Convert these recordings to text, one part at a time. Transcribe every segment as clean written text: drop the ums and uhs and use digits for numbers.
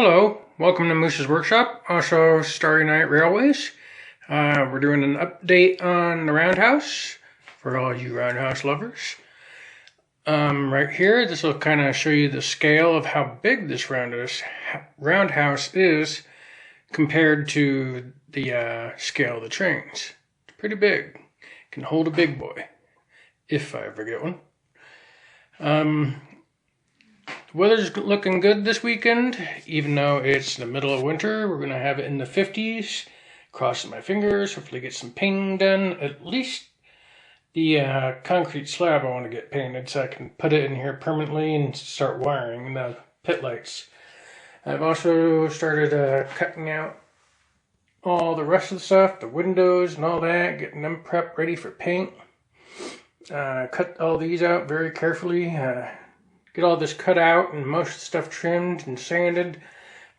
Hello, welcome to Moose's Workshop, also Starry Night Railways. We're doing an update on the Roundhouse for all you Roundhouse lovers. Right here, this will kind of show you the scale of how big this Roundhouse is compared to the scale of the trains. It's pretty big. It can hold a big boy, if I ever get one. The weather's looking good this weekend, even though it's the middle of winter. We're going to have it in the 50s. Crossing my fingers, hopefully get some painting done. At least the concrete slab I want to get painted so I can put it in here permanently and start wiring the pit lights. I've also started cutting out all the rest of the stuff, the windows and all that, getting them prepped ready for paint. Cut all these out very carefully. Get all this cut out and most of the stuff trimmed and sanded.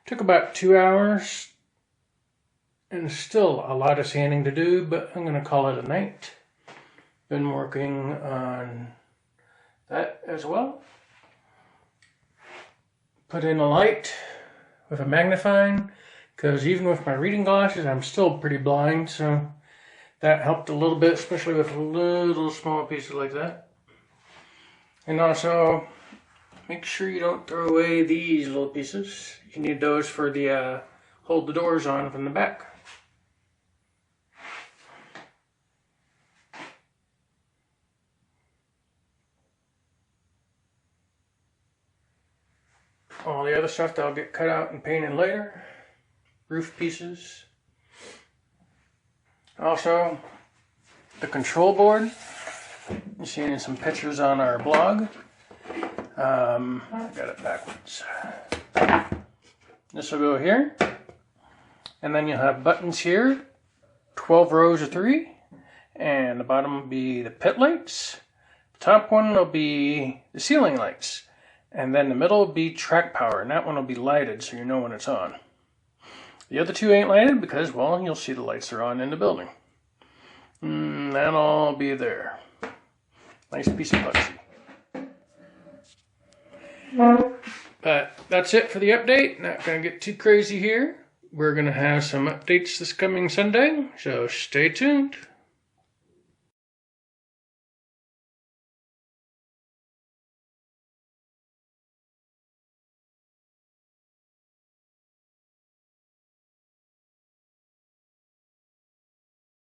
Took about 2 hours and still a lot of sanding to do, but I'm going to call it a night. Been working on that as well. Put in a light with a magnifying, because even with my reading glasses I'm still pretty blind, so that helped a little bit, especially with little small pieces like that. And also, make sure you don't throw away these little pieces. You need those for the hold the doors on from the back. All the other stuff that'll get cut out and painted later. Roof pieces. Also, the control board. You're seeing some pictures on our blog. I got it backwards. This will go here, and then you'll have buttons here, 12 rows of 3, and the bottom will be the pit lights. The top one will be the ceiling lights, and then the middle will be track power, and that one will be lighted so you know when it's on. The other two ain't lighted because, well, you'll see the lights are on in the building. That'll all be there. Nice piece of plexi. But that's it for the update. Not going to get too crazy here. We're going to have some updates this coming Sunday, so stay tuned.